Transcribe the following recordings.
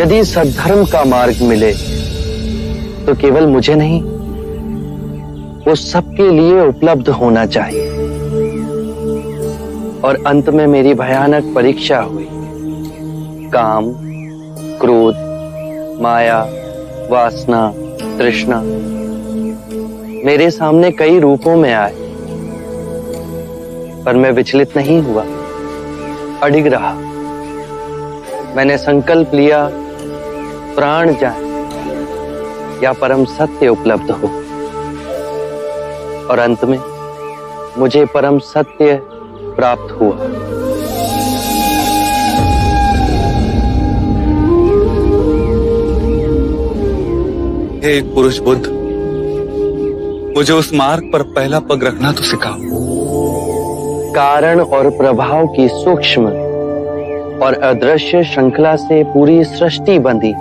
यदि सद्धर्म का मार्ग मिले तो केवल मुझे नहीं, वो सबके लिए उपलब्ध होना चाहिए। और अंत में मेरी भयानक परीक्षा हुई। काम, क्रोध, माया, वासना, तृष्णा मेरे सामने कई रूपों में आए, पर मैं विचलित नहीं हुआ, अडिग रहा। मैंने संकल्प लिया, प्राण जाए या परम सत्य उपलब्ध हो। और अंत में मुझे परम सत्य प्राप्त हुआ। हे पुरुष बुद्ध, मुझे उस मार्ग पर पहला पग रखना तो सिखाओ। कारण और प्रभाव की सूक्ष्म और अदृश्य श्रृंखला से पूरी सृष्टि बंधी।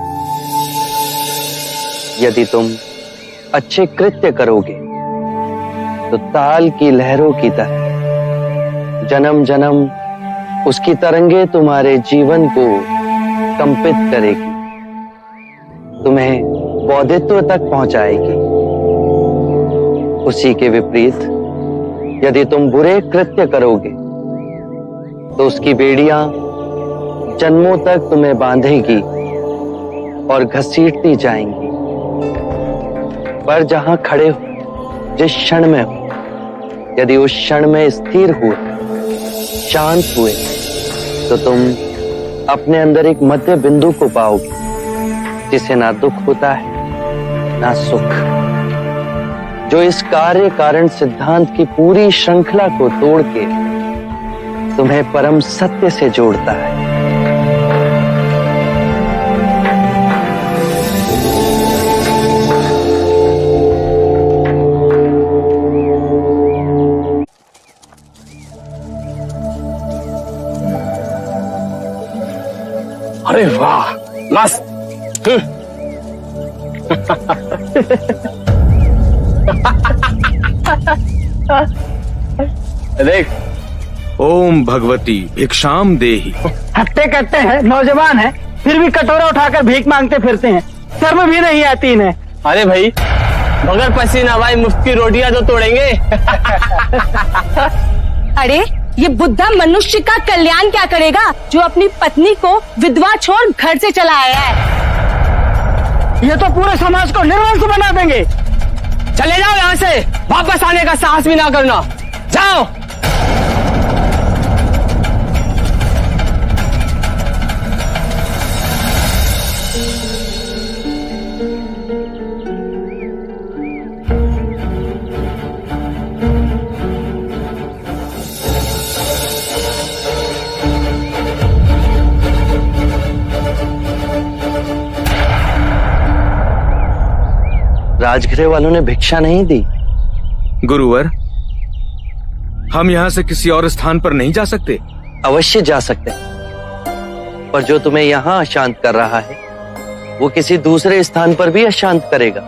यदि तुम अच्छे कृत्य करोगे तो ताल की लहरों की तरह जन्म जन्म उसकी तरंगे तुम्हारे जीवन को कंपित करेगी, तुम्हें बौद्धित्व तक पहुंचाएगी। उसी के विपरीत यदि तुम बुरे कृत्य करोगे तो उसकी बेड़ियां जन्मों तक तुम्हें बांधेगी और घसीटती जाएंगी। पर जहां खड़े हो, जिस क्षण में हो, यदि उस क्षण में स्थिर हुए, शांत हुए, तो तुम अपने अंदर एक मध्य बिंदु को पाओगे जिसे ना दुख होता है ना सुख, जो इस कार्य कारण सिद्धांत की पूरी श्रृंखला को तोड़ के तुम्हें परम सत्य से जोड़ता है। अरे वाह, मस्त। देख, ओम भगवती भिक्षाम देहि। हट्टे कट्टे हैं, नौजवान हैं, फिर भी कटोरा उठाकर भीख मांगते फिरते हैं, शर्म भी नहीं आती इन्हें। अरे भाई, बगैर पसीना भाई मुफ्त की रोटियां तो तोड़ेंगे। अरे ये बुद्धा मनुष्य का कल्याण क्या करेगा जो अपनी पत्नी को विधवा छोड़ घर से चला आया है। ये तो पूरे समाज को निर्वंश बना देंगे। चले जाओ यहाँ से, वापस आने का साहस भी ना करना, जाओ। राजगृह वालों ने भिक्षा नहीं दी। गुरुवर, हम यहाँ से किसी और स्थान पर नहीं जा सकते? अवश्य जा सकते हैं, पर जो तुम्हें यहाँ अशांत कर रहा है वो किसी दूसरे स्थान पर भी अशांत करेगा।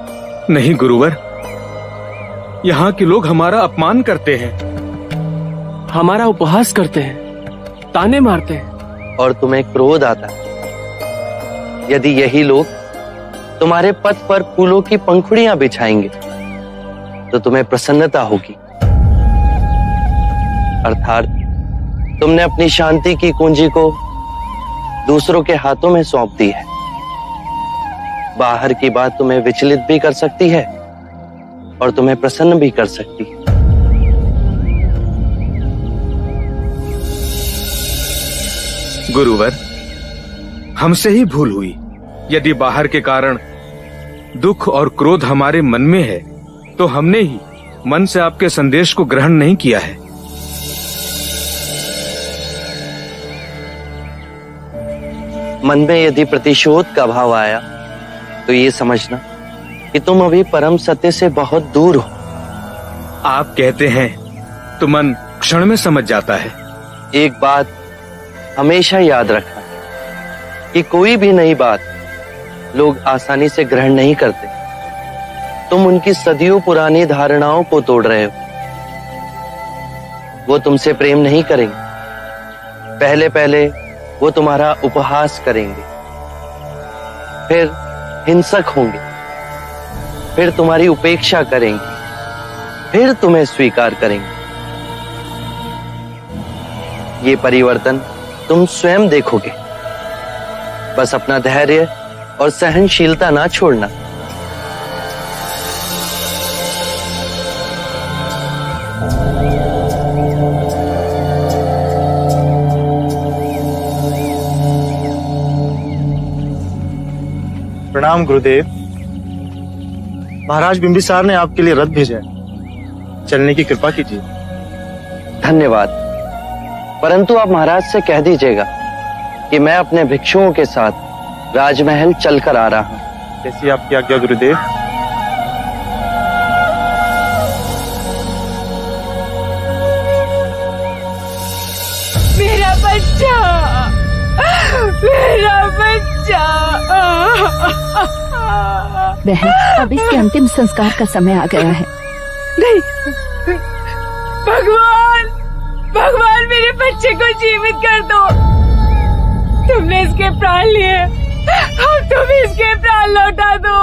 नहीं गुरुवर, यहाँ के लोग हमारा अपमान करते हैं, हमारा उपहास करते हैं, ताने मारते हैं। और तुम्हें क्रोध आता है। यदि यही लोग तुम्हारे पथ पर फूलों की पंखुड़ियां बिछाएंगे तो तुम्हें प्रसन्नता होगी। अर्थात तुमने अपनी शांति की कुंजी को दूसरों के हाथों में सौंप दी है। बाहर की बात तुम्हें विचलित भी कर सकती है और तुम्हें प्रसन्न भी कर सकती है। गुरुवर, हमसे ही भूल हुई। यदि बाहर के कारण दुख और क्रोध हमारे मन में है तो हमने ही मन से आपके संदेश को ग्रहण नहीं किया है। मन में यदि प्रतिशोध का भाव आया तो ये समझना कि तुम अभी परम सत्य से बहुत दूर हो। आप कहते हैं तो मन क्षण में समझ जाता है। एक बात हमेशा याद रखना कि कोई भी नई बात लोग आसानी से ग्रहण नहीं करते। तुम उनकी सदियों पुरानी धारणाओं को तोड़ रहे हो। वो तुमसे प्रेम नहीं करेंगे, पहले पहले वो तुम्हारा उपहास करेंगे, फिर हिंसक होंगे, फिर तुम्हारी उपेक्षा करेंगे, फिर तुम्हें स्वीकार करेंगे। ये परिवर्तन तुम स्वयं देखोगे। बस अपना धैर्य और सहनशीलता ना छोड़ना। प्रणाम गुरुदेव। महाराज बिंबिसार ने आपके लिए रथ भेजा है, चलने की कृपा कीजिए। धन्यवाद, परंतु आप महाराज से कह दीजिएगा कि मैं अपने भिक्षुओं के साथ राजमहल चलकर आ रहा हूं। जैसी आपकी आज्ञा गुरुदेव। मेरा बच्चा, मेरा बच्चा। बहन, अब इसके अंतिम संस्कार का समय आ गया है। नहीं, भगवान, भगवान मेरे बच्चे को जीवित कर दो। तुमने इसके प्राण लिए, अब तुम इसके प्राण लौटा दो।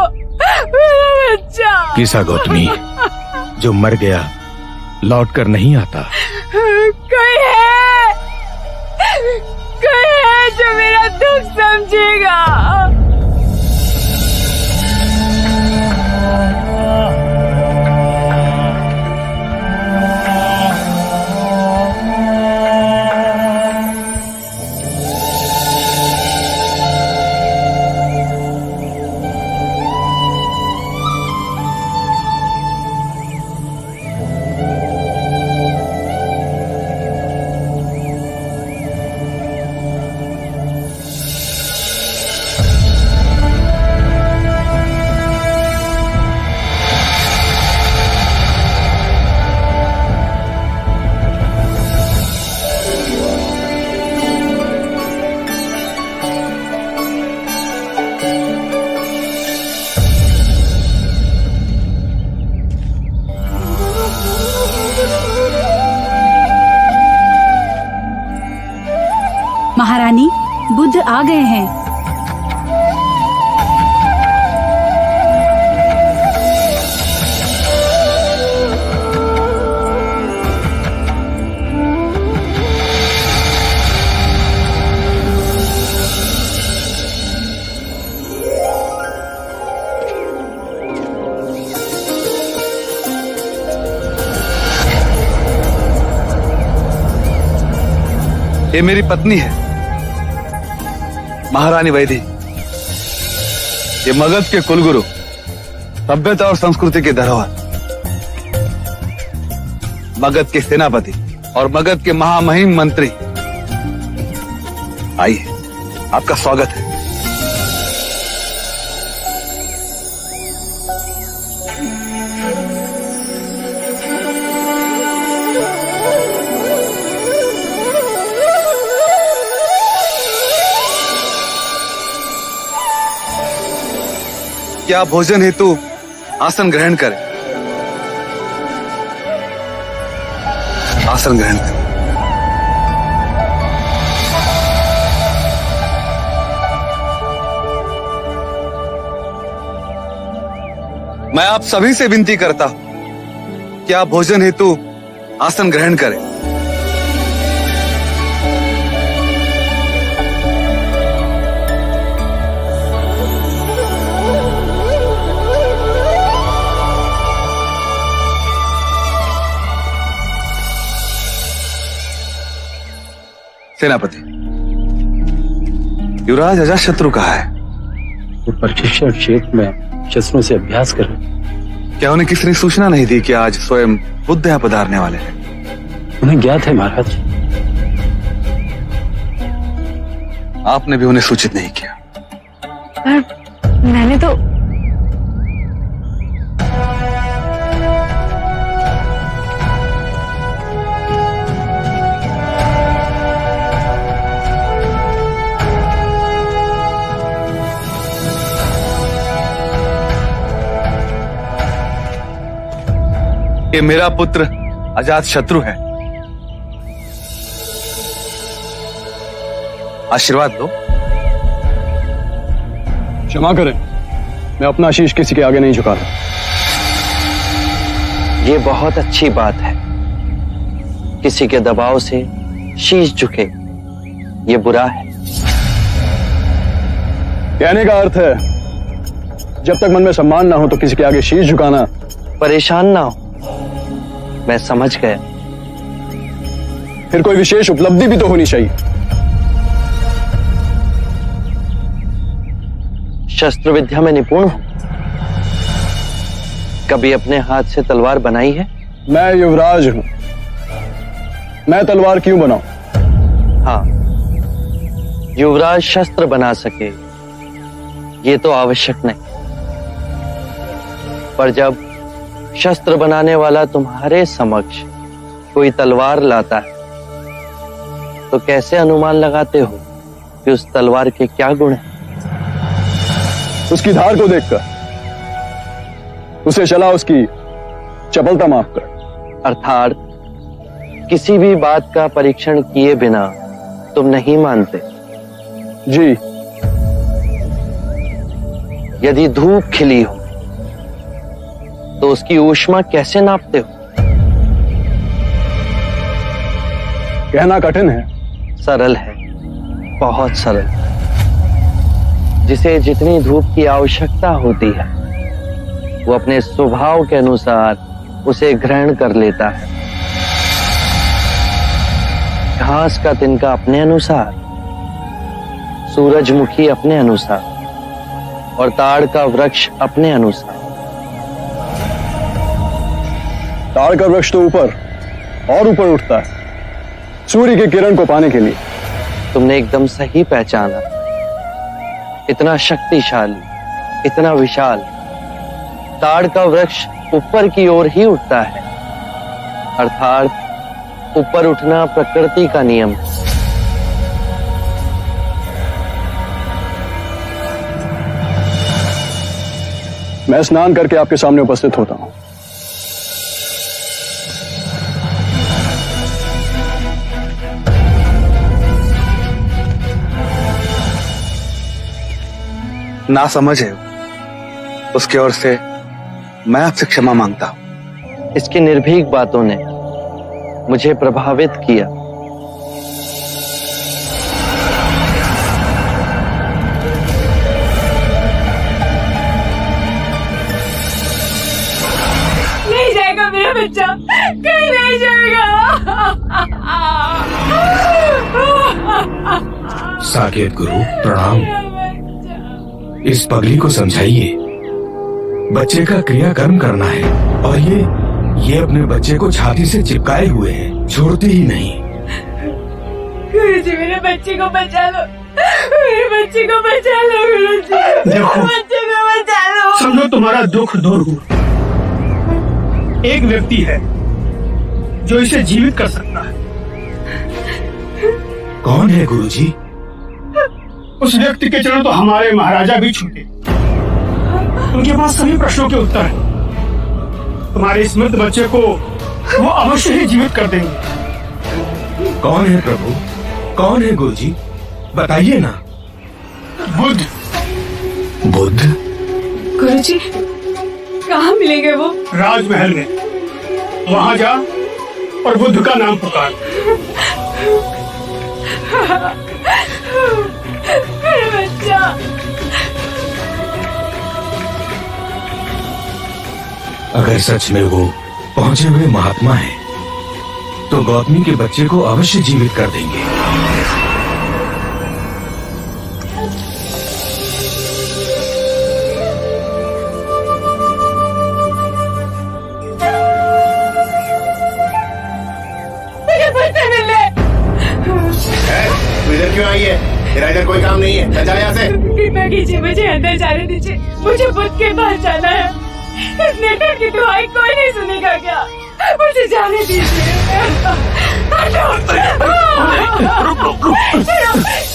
मेरा बच्चा। किसा गौतमी, जो मर गया लौट कर नहीं आता। कोई है, कोई है जो मेरा दुख समझेगा। महारानी, बुद्ध आ गए हैं। ये मेरी पत्नी है, महारानी वैदी। ये मगध के कुलगुरु, सभ्यता और संस्कृति के धरोहर, मगध के सेनापति और मगध के महामहिम मंत्री। आइए, आपका स्वागत है। क्या भोजन हेतु आसन ग्रहण करें? आसन ग्रहण करें। मैं आप सभी से विनती करता हूं कि आप भोजन हेतु आसन ग्रहण करें। सेनापति, युवराज अजातशत्रु कहाँ है? वो प्रशिक्षण क्षेत्र में शस्त्रों से अभ्यास कर रहे। क्या उन्हें किसी ने सूचना नहीं दी कि आज स्वयं बुद्ध यहाँ पधारने वाले हैं? उन्हें ज्ञात है महाराज। आपने भी उन्हें सूचित नहीं किया? मैंने तो ये मेरा पुत्र अजातशत्रु है। आशीर्वाद दो। क्षमा करें, मैं अपना शीश किसी के आगे नहीं झुकाता। ये बहुत अच्छी बात है। किसी के दबाव से शीश झुके, ये बुरा है। कहने का अर्थ है जब तक मन में सम्मान ना हो तो किसी के आगे शीश झुकाना। परेशान ना हो, मैं समझ गया। फिर कोई विशेष उपलब्धि भी तो होनी चाहिए। शस्त्र विद्या में निपुण हूं। कभी अपने हाथ से तलवार बनाई है? मैं युवराज हूं, मैं तलवार क्यों बनाऊं? हाँ, युवराज शस्त्र बना सके ये तो आवश्यक नहीं, पर जब शस्त्र बनाने वाला तुम्हारे समक्ष कोई तलवार लाता है तो कैसे अनुमान लगाते हो कि उस तलवार के क्या गुण हैं? उसकी धार को देखकर, उसे चला उसकी चपलता माप कर। अर्थात किसी भी बात का परीक्षण किए बिना तुम नहीं मानते? जी। यदि धूप खिली हो तो उसकी ऊष्मा कैसे नापते हो? कहना कठिन है। सरल है, बहुत सरल। जिसे जितनी धूप की आवश्यकता होती है वो अपने स्वभाव के अनुसार उसे ग्रहण कर लेता है। घास का तिनका अपने अनुसार, सूरजमुखी अपने अनुसार और ताड़ का वृक्ष अपने अनुसार। ताड़ का वृक्ष तो ऊपर और ऊपर उठता है सूर्य की किरण को पाने के लिए। तुमने एकदम सही पहचाना। इतना शक्तिशाली, इतना विशाल ताड़ का वृक्ष ऊपर की ओर ही उठता है, अर्थात ऊपर उठना प्रकृति का नियम है। मैं स्नान करके आपके सामने उपस्थित होता हूं। ना समझ है उसकी ओर से मैं आपसे क्षमा मांगता हूं। इसकी निर्भीक बातों ने मुझे प्रभावित किया। नहीं जाएगा मेरा बच्चा, कहीं नहीं जाएगा। साकेत गुरु प्रणाम। इस पगली को समझाइए, बच्चे का क्रियाकर्म करना है और ये अपने बच्चे को छाती से चिपकाए हुए हैं, छोड़ते ही नहीं। गुरुजी मेरे बच्चे को बचा लो, मेरे बच्चे को बचा लो गुरुजी, देखो, बच्चे को बचा लो। समझो तुम्हारा दुख दूर हुआ। एक व्यक्ति है जो इसे जीवित कर सकता है। कौन है गुरुजी? उस व्यक्ति के चरण तो हमारे महाराजा भी छूटे। उनके पास सभी प्रश्नों के उत्तर हैं। तुम्हारे इस मृत बच्चे को वो अवश्य ही जीवित कर देंगे। कौन है प्रभु, कौन है गुरुजी? बताइए ना। बुद्ध। बुद्ध? गुरुजी कहाँ मिलेंगे वो? राजमहल में। वहां जा और बुद्ध का नाम पुकार। मेरा बच्चा। अगर सच में वो पहुंचे हुए महात्मा है तो गौतमी के बच्चे को अवश्य जीवित कर देंगे। इधर क्यों आई है? तेरा इधर कोई काम नहीं है, चल यहाँ से। कृपया कीजिए, मुझे अंदर जाने दीजिए। मुझे बुद्ध के पास जाना है। इस नेता की दुआई कोई नहीं सुनेगा क्या? मुझे जाने दीजिए।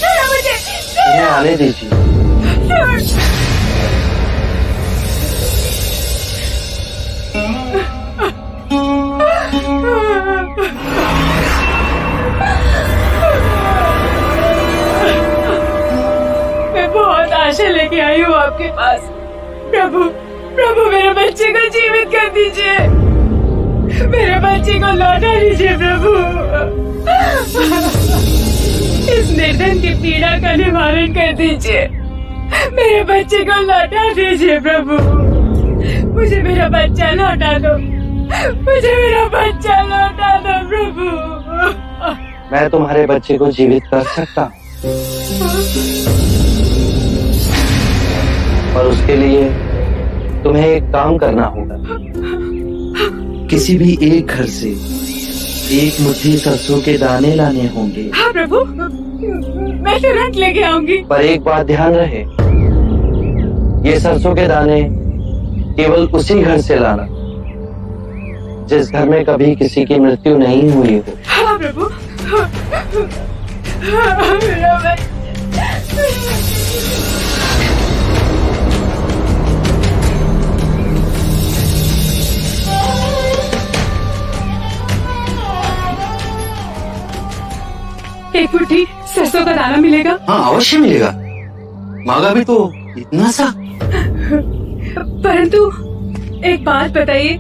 छोड़ो मुझे। इन्हें आने दीजिए। मैं बहुत आशा लेके आई आई हूँ आपके पास। प्रभु प्रभु मेरे बच्चे को जीवित कर दीजिए, मेरे बच्चे को लौटा दीजिए प्रभु। इस निर्धन की पीड़ा का निवारण कर दीजिए, मेरे बच्चे को लौटा दीजिए प्रभु। मुझे मेरा बच्चा लौटा दो, मुझे मेरा बच्चा लौटा दो प्रभु। मैं तुम्हारे बच्चे को जीवित कर सकता हूँ, पर उसके लिए तुम्हें एक काम करना होगा। किसी भी एक घर से एक मुट्ठी सरसों के दाने लाने होंगे। हाँ प्रभु, मैं तुरंत लेके आऊंगी। पर एक बात ध्यान रहे, ये सरसों के दाने केवल उसी घर से लाना जिस घर में कभी किसी की मृत्यु नहीं हुई हो। हाँ प्रभु। मेरा बच्चा। एक मुट्ठी सरसों का दाना मिलेगा? हाँ अवश्य मिलेगा, मांगा भी तो इतना सा। परंतु एक बात बताइए,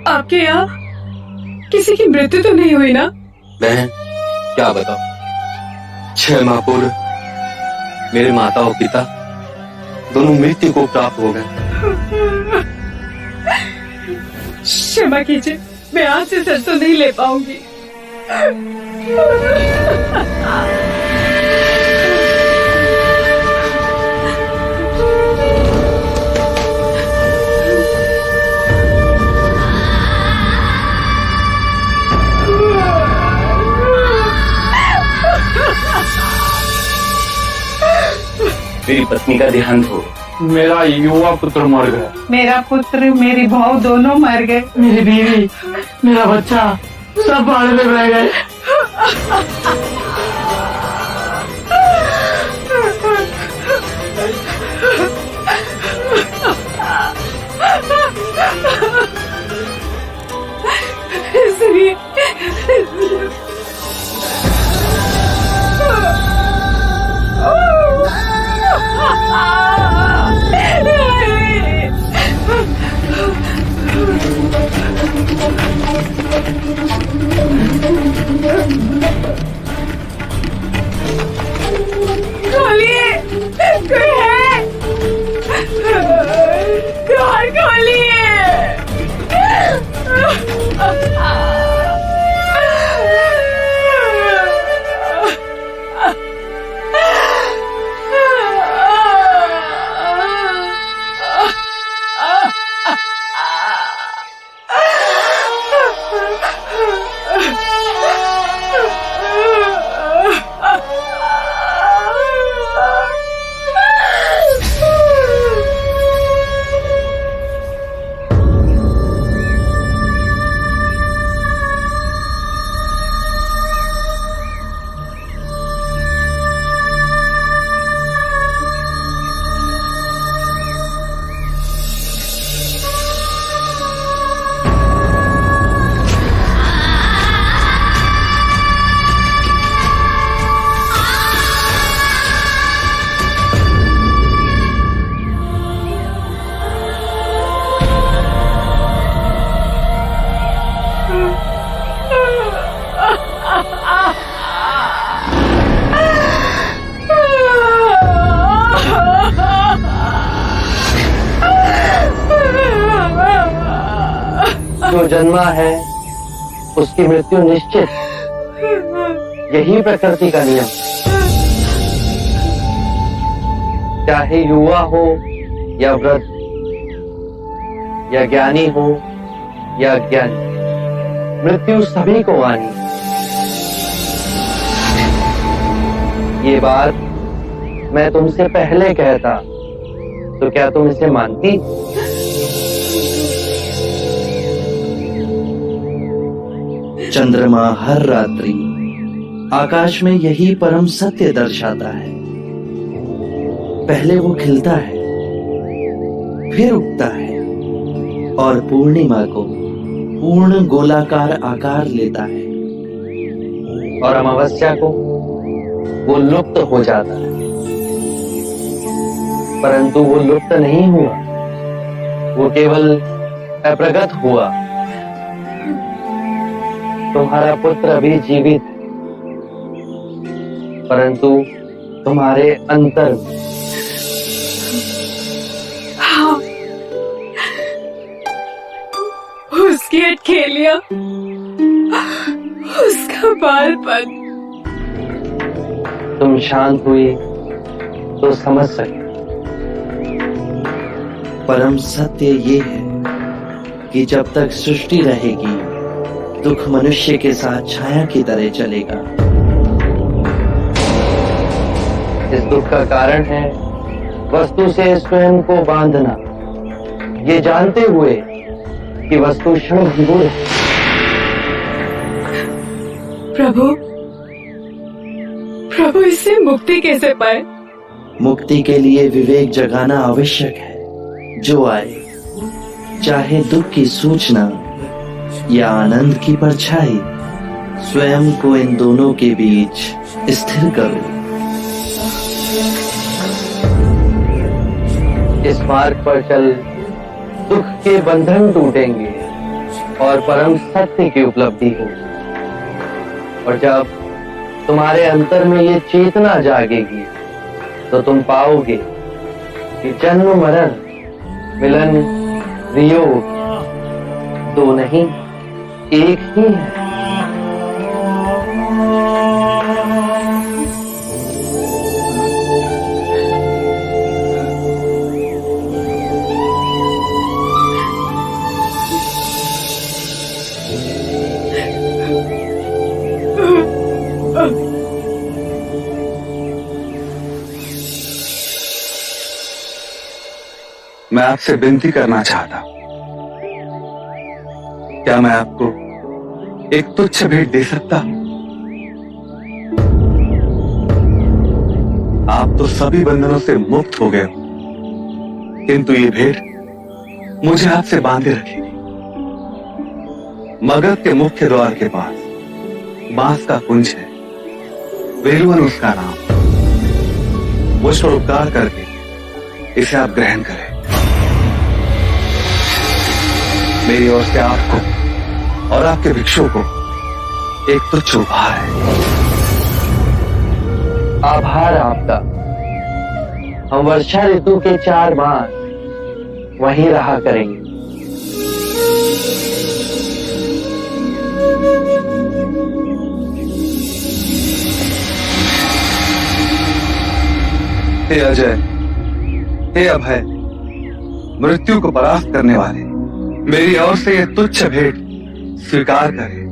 आपके यहाँ किसी की मृत्यु तो नहीं हुई ना? बहन क्या बताओ, 6 माह पूर्व मेरे माता और पिता दोनों मृत्यु को प्राप्त हो गए। क्षमा कीजिए, मैं आज से सरसों नहीं ले पाऊंगी। मेरी पत्नी का देहांत हो, मेरा युवा पुत्र मर गया, मेरा पुत्र मेरी बहू दोनों मर गए, मेरी बीवी, मेरा बच्चा सब बाढ़ में रह गए। सुनिए, खोलिए, कोई है? द्वार खोलिए। जो जन्मा है उसकी मृत्यु निश्चित, यही प्रकृति का नियम। चाहे युवा हो या वृद्ध, या ज्ञानी हो या अज्ञानी, मृत्यु सभी को आनी। ये बात मैं तुमसे पहले कहता तो क्या तुम इसे मानती? चंद्रमा हर रात्रि आकाश में यही परम सत्य दर्शाता है। पहले वो खिलता है, फिर उगता है और पूर्णिमा को पूर्ण गोलाकार आकार लेता है और अमावस्या को वो लुप्त हो जाता है। परंतु वो लुप्त नहीं हुआ, वो केवल अप्रगट हुआ। तुम्हारा पुत्र अभी जीवित है, परंतु तुम्हारे अंतर में। हाँ, उसकी अटखेलियां, उसका बालपन। तुम शांत हुई तो समझ सके। परम सत्य ये है कि जब तक सृष्टि रहेगी, दुख मनुष्य के साथ छाया की तरह चलेगा। इस दुख का कारण है वस्तु से स्वयं को बांधना, ये जानते हुए कि वस्तु क्षणभंगुर है। प्रभु, प्रभु इससे मुक्ति कैसे पाए? मुक्ति के लिए विवेक जगाना आवश्यक है। जो आए, चाहे दुख की सूचना या आनंद की परछाई, स्वयं को इन दोनों के बीच स्थिर करो। इस मार्ग पर चल दुख के बंधन टूटेंगे और परम सत्य की उपलब्धि होगी। और जब तुम्हारे अंतर में ये चेतना जागेगी तो तुम पाओगे कि जन्म मरण, मिलन वियोग दो नहीं, एक ही है। मैं आपसे विनती करना चाहता, क्या मैं आपको एक तुच्छ भेंट दे सकता? आप तो सभी बंधनों से मुक्त हो गए हो, किंतु ये भेंट मुझे आपसे बांधे रखेगी। मगध के मुख्य द्वार के पास बांस का कुंज है, वेलुवन उसका नाम। मुझ पर उपकार करके इसे आप ग्रहण करें। मेरी ओर से आपको और आपके भिक्षु को एक तुच्छ उपहार है। आभार आपका। हम वर्षा ऋतु के 4 मास वहीं रहा करेंगे। हे अजय, हे अभय, मृत्यु को परास्त करने वाले, मेरी ओर से यह तुच्छ भेंट स्वीकार करें।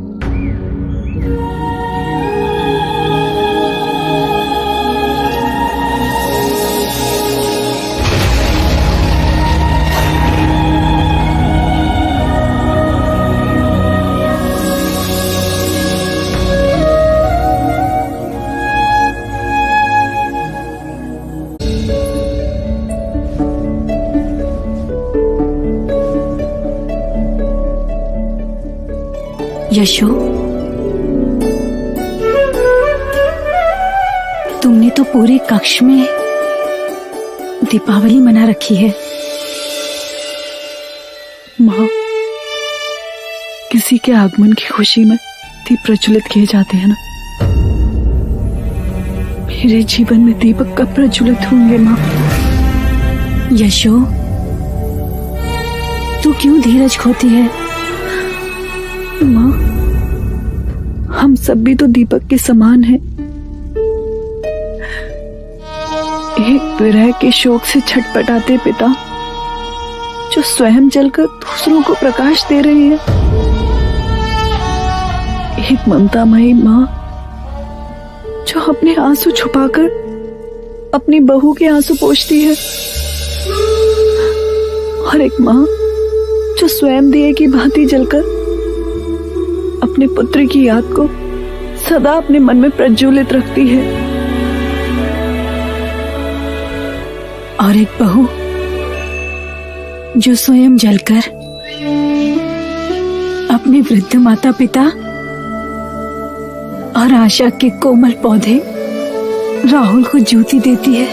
यशो, तुमने तो पूरे कक्ष में दीपावली मना रखी है। माँ, किसी के आगमन की खुशी में दीप प्रज्वलित किए जाते हैं ना। मेरे जीवन में दीपक कब प्रज्वलित होंगे माँ? यशो, तू क्यों धीरज खोती है? माँ, हम सब भी तो दीपक के समान हैं। एक विरह के शोक से छटपटाते पिता जो स्वयं जलकर दूसरों को प्रकाश दे रही है। एक ममतामयी माँ जो अपने आंसू छुपाकर अपनी बहू के आंसू पोंछती है। और एक माँ जो स्वयं दिए की भांति जलकर अपने पुत्र की याद को सदा अपने मन में प्रज्वलित रखती है। और एक बहू जो स्वयं जलकर अपने वृद्ध माता पिता और आशा के कोमल पौधे राहुल को ज्योति देती है।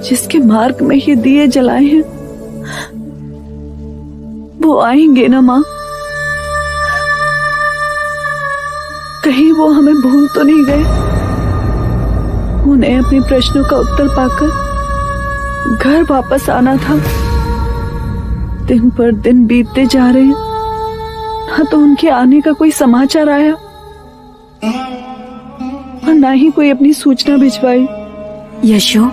जिसके मार्ग में ये दिए जलाए हैं वो आएंगे ना माँ? कहीं वो हमें भूल तो नहीं गए? उन्हें अपने प्रश्नों का उत्तर पाकर घर वापस आना था। दिन पर दिन बीतते जा रहे हैं, ना तो उनके आने का कोई समाचार आया और ना ही कोई अपनी सूचना भिजवाई। यशो,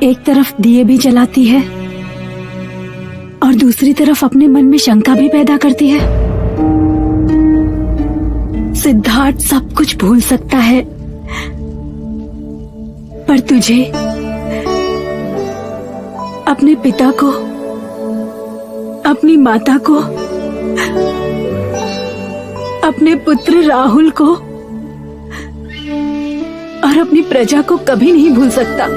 एक तरफ दिए भी जलाती है और दूसरी तरफ अपने मन में शंका भी पैदा करती है। सिद्धार्थ सब कुछ भूल सकता है, पर तुझे, अपने पिता को, अपनी माता को, अपने पुत्र राहुल को और अपनी प्रजा को कभी नहीं भूल सकता।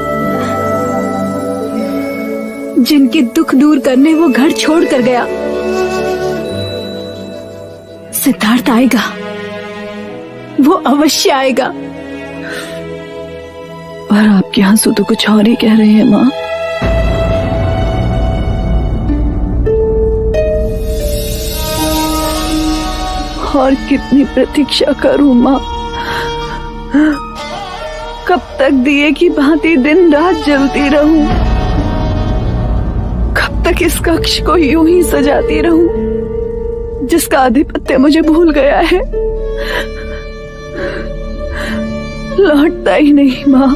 जिनके दुख दूर करने वो घर छोड़ कर गया। सिद्धार्थ आएगा, वो अवश्य आएगा। पर आपके आंसू तो कुछ और ही कह रहे हैं माँ। और कितनी प्रतीक्षा करूं माँ? कब तक दिए की भांति दिन रात जलती रहूं? कब तक इस कक्ष को यूं ही सजाती रहूं जिसका आधिपत्य मुझे भूल गया है? लौटता ही नहीं माँ।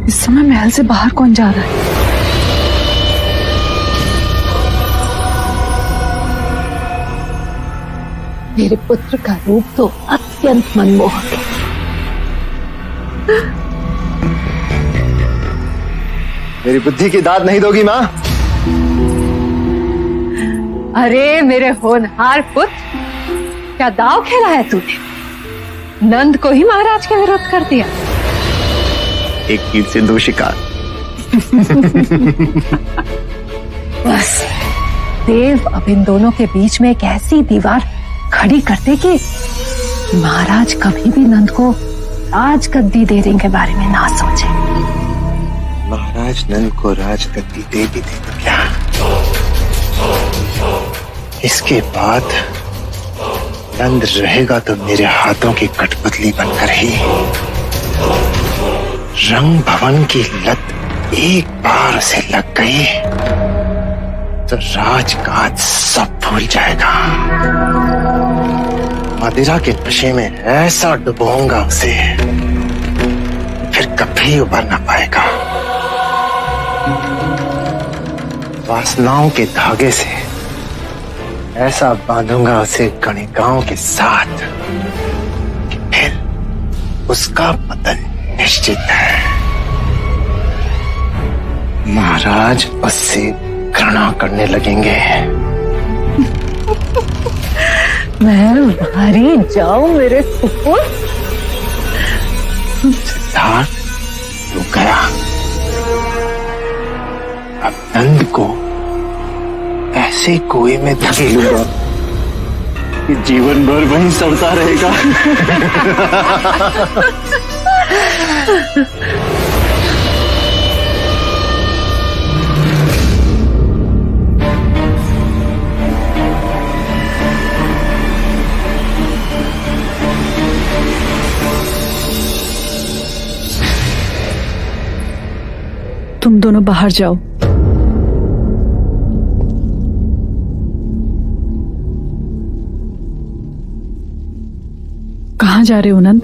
इस समय महल से बाहर कौन जा रहा है? मेरे पुत्र का रूप तो अत्यंत मनमोहक है। मेरी बुद्धि की दाद नहीं दोगी माँ? अरे मेरे होनहार पुत्र, क्या दाव खेला है तूने? नंद को ही महाराज के विरुद्ध कर दिया। एक तीर से दो शिकार। बस देव अब इन दोनों के बीच में एक ऐसी दीवार खड़ी करते कि महाराज कभी भी नंद को राजगद्दी देने के बारे में ना सोचे। महाराज नंद को राजगद्दी दे भी दे तो क्या? इसके बाद नंद रहेगा तो मेरे हाथों की कठपुतली बनकर ही। रंग भवन की लत एक बार उसे लग गई तो राजकाज सब भूल जाएगा। मदिरा के नशे में ऐसा डुबोऊंगा उसे, फिर कभी उबर ना पाएगा। वासनाओं के धागे से ऐसा बांधूंगा उसे गणिकाओं के साथ कि फिर उसका पतन निश्चित है। महाराज उससे घृणा करने लगेंगे। मैं भारी जाऊं मेरे सुपुत्र। सिद्धार्थ रुक गया। अब नंद को ऐसे कुएं में धकेलूंगा कि जीवन भर वहीं सड़ता रहेगा। तुम दोनों बाहर जाओ। कहाँ जा रहे हो नंद?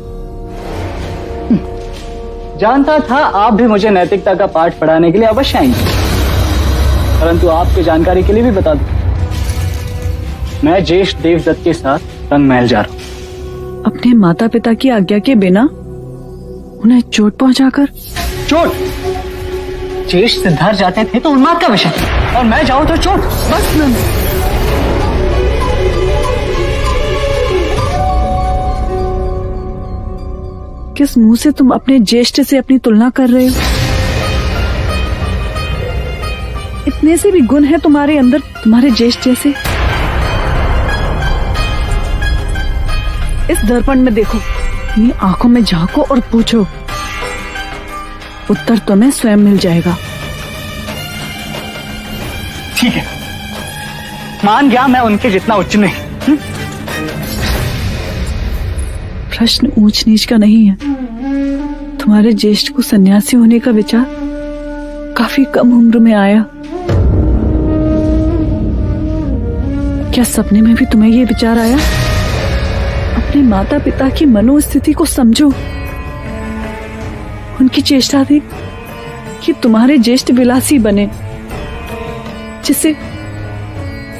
जानता था आप भी मुझे नैतिकता का पाठ पढ़ाने के लिए अवश्य आएंगे, परंतु आपकी जानकारी के लिए भी बता दूं, मैं ज्येष्ठ देवदत्त के साथ रंग महल जा रहा हूं। अपने माता पिता की आज्ञा के बिना उन्हें चोट पहुंचाकर। चोट? ज्येष्ठ सिद्धार्थ जाते थे तो उन्माद का विषय, और मैं जाऊं तो चोट। बस नंद, किस मुंह से तुम अपने ज्येष्ठ से अपनी तुलना कर रहे हो? इतने से भी गुण है तुम्हारे अंदर तुम्हारे ज्येष्ठ जैसे। इस दर्पण में देखो, अपनी आंखों में झांको और पूछो, उत्तर तुम्हें स्वयं मिल जाएगा। ठीक है, मान गया मैं उनके जितना उच्च नहीं। प्रश्न ऊंच नीच का नहीं है। तुम्हारे ज्येष्ठ को सन्यासी होने का विचार काफी कम उम्र में आया। क्या सपने में भी तुम्हें ये विचार आया? अपने माता पिता की मनोस्थिति को समझो, उनकी चेष्टा थी कि तुम्हारे ज्येष्ठ विलासी बने, जिससे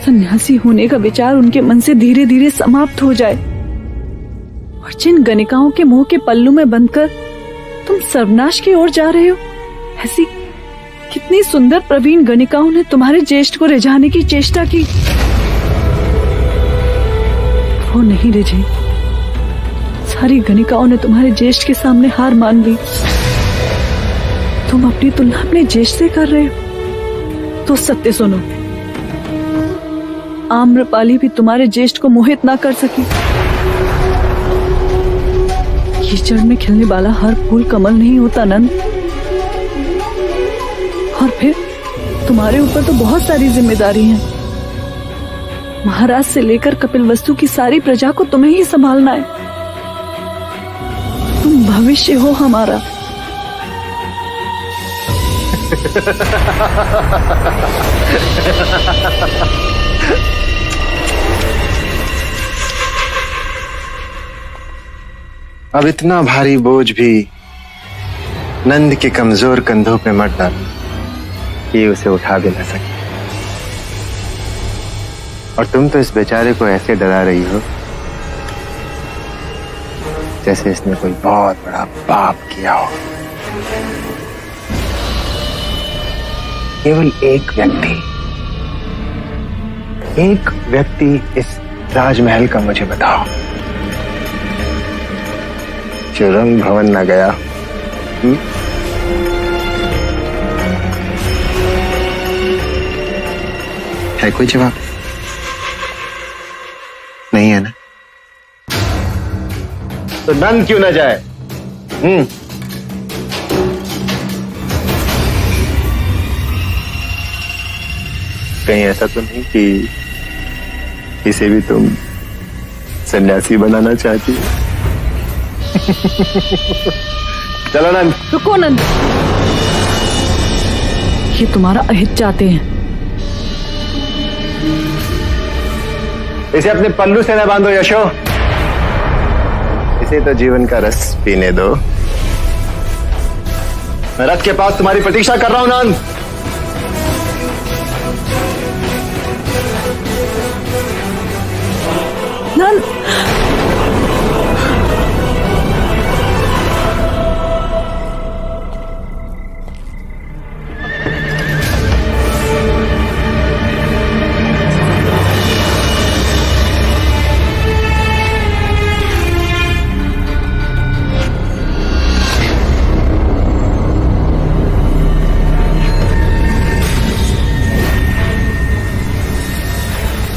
सन्यासी होने का विचार उनके मन से धीरे धीरे समाप्त हो जाए। और जिन गणिकाओं के मुंह के पल्लू में बंधकर तुम सर्वनाश की ओर जा रहे हो, ऐसी कितनी सुंदर प्रवीण गणिकाओं ने तुम्हारे ज्येष्ठ को रिझाने की चेष्टा की, वो नहीं रिझे। सारी गणिकाओं ने तुम्हारे ज्येष्ठ के सामने हार मान ली। तुम अपनी तुलना अपने ज्येष्ठ से कर रहे हो तो सत्य सुनो, आम्रपाली भी तुम्हारे ज्येष्ठ को मोहित ना कर सकी। कीचड़ में खिलने वाला हर फूल कमल नहीं होता नंद। और फिर तुम्हारे ऊपर तो बहुत सारी जिम्मेदारी है। महाराज से लेकर कपिलवस्तु की सारी प्रजा को तुम्हें ही संभालना है। तुम भविष्य हो हमारा। अब इतना भारी बोझ भी नंद के कमजोर कंधों पे मत डाल कि उसे उठा भी न सके। और तुम तो इस बेचारे को ऐसे डरा रही हो जैसे इसने कोई बहुत बड़ा पाप किया हो। केवल एक व्यक्ति इस राजमहल का मुझे बताओ जो रंग भवन न गया। है कोई जवाब? नहीं है ना? तो नंद क्यों ना जाए? कहीं ऐसा तो नहीं कि इसे भी तुम सन्यासी बनाना चाहती हो? चलो नंद। रुको नंद, ये तुम्हारा अहित चाहते हैं। इसे अपने पल्लू से न बांधो यशो, इसे तो जीवन का रस पीने दो। मैं रथ के पास तुम्हारी प्रतीक्षा कर रहा हूं नंद। नंद,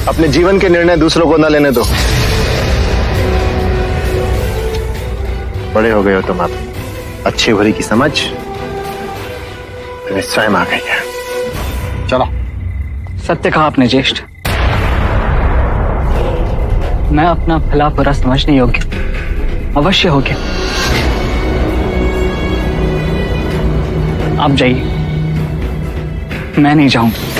अपने जीवन के निर्णय दूसरों को न लेने दो। बड़े हो गए हो तुम, आप अच्छी बुरी की समझ तुम्हें स्वयं आ गई है। चलो। सत्य कहा आपने ज्येष्ठ। मैं अपना भला बुरा समझने योग्य अवश्य हो गया। आप जाइए, मैं नहीं जाऊंगा।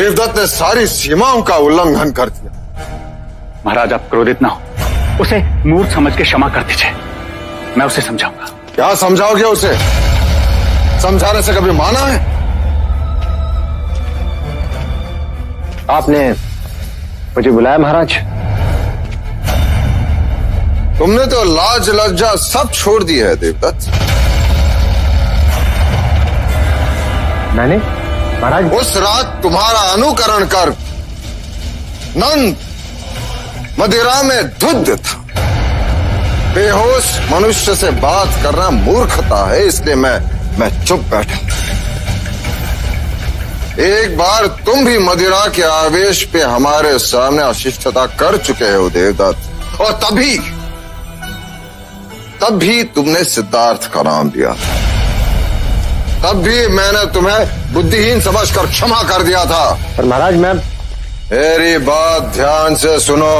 देवदत्त ने सारी सीमाओं का उल्लंघन कर दिया। महाराज आप क्रोधित ना हो, उसे मूर्ख समझ के क्षमा कर दीजिए, मैं उसे समझाऊंगा। क्या समझाओगे उसे? समझाने से कभी माना है? आपने मुझे बुलाया महाराज? तुमने तो लाज लज्जा सब छोड़ दी है देवदत्त। मैंने महाराज? उस रात तुम्हारा अनुकरण कर नंद मदिरा में धुत था। बेहोश मनुष्य से बात करना मूर्खता है, इसलिए मैं चुप बैठा। एक बार तुम भी मदिरा के आवेश पे हमारे सामने अशिष्टता कर चुके हो देवदत्त, और तब भी तुमने सिद्धार्थ का नाम दिया। तब भी मैंने तुम्हें बुद्धिहीन समझकर क्षमा कर दिया था। पर महाराज मैं... मेरी बात ध्यान से सुनो,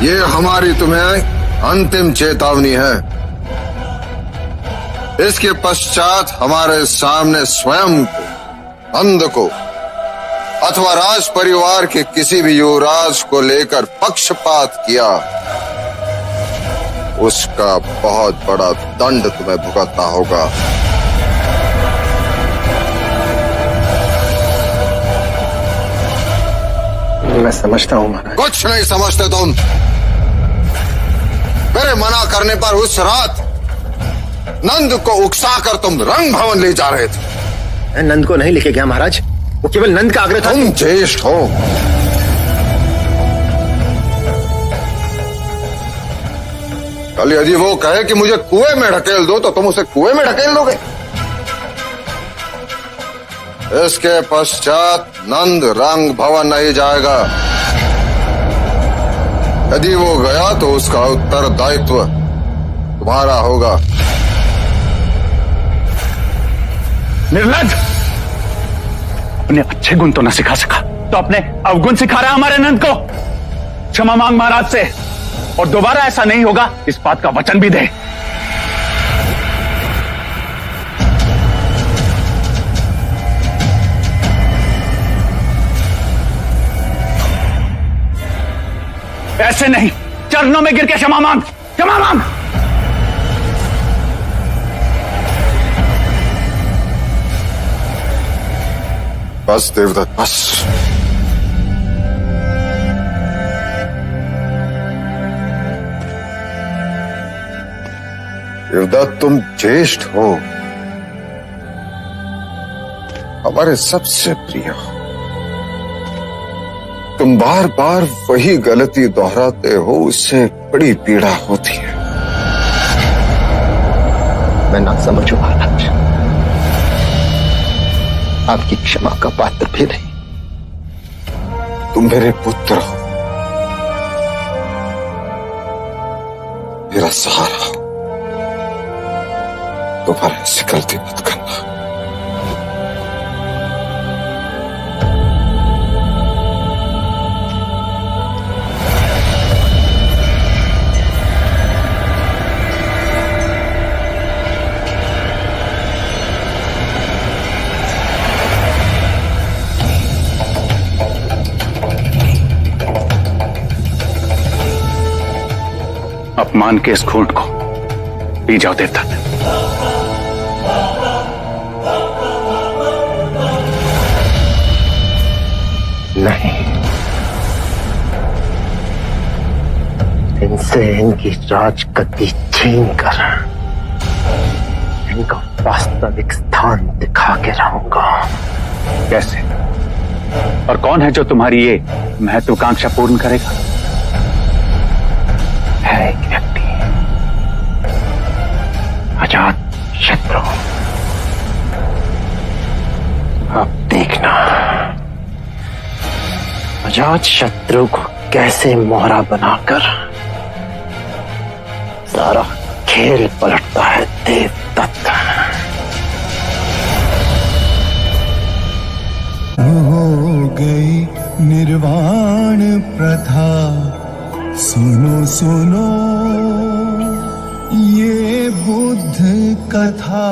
ये हमारी तुम्हें अंतिम चेतावनी है। इसके पश्चात हमारे सामने स्वयं को, नंद को अथवा राज परिवार के किसी भी युवराज को लेकर पक्षपात किया, उसका बहुत बड़ा दंड तुम्हें भुगतना होगा। मैं समझता हूं महाराज। कुछ नहीं समझते तुम। मेरे मना करने पर उस रात नंद को उकसाकर तुम रंग भवन ले जा रहे थे। मैं नंद को नहीं लेके गया महाराज, वो केवल नंद का आग्रह था। तुम ज्येष्ठ हो, कल यदि वो कहे कि मुझे कुएं में ढकेल दो तो तुम उसे कुएं में ढकेल दोगे। इसके पश्चात नंद रंग भवन नहीं जाएगा। यदि वो गया तो उसका उत्तरदायित्व तुम्हारा होगा। निर्लज्ज, अपने अच्छे गुण तो न सिखा सका तो अपने अवगुण सिखा रहा हमारे नंद को। क्षमा मांग महाराज से, और दोबारा ऐसा नहीं होगा, इस बात का वचन भी दे। ऐसे नहीं, चरणों में गिर के क्षमा मांग, क्षमा मांग। बस देवदत्त, बस। देवदत्त, तुम ज्येष्ठ हो, हमारे सबसे प्रिय हो। तुम बार बार वही गलती दोहराते हो, उससे बड़ी पीड़ा होती है। मैं ना समझू महाराज, आपकी क्षमा का पात्र भी नहीं। तुम मेरे पुत्र हो, मेरा सहारा हो, दोबारा ऐसी गलती मत करना। अपमान के इस घूंट को पी जाओ देवदत्त। नहीं, इनसे इनकी राजगद्दी छीन कर इनका वास्तविक स्थान दिखा के रहूंगा। कैसे? और कौन है जो तुम्हारी ये महत्वाकांक्षा पूर्ण करेगा? है एक व्यक्ति, अजात शत्रु। अब देखना अजात शत्रु को कैसे मोहरा बनाकर सारा खेल पलटता है देवदत्त। हो गई निर्वाण प्रथा, सुनो सुनो ये बुद्ध कथा।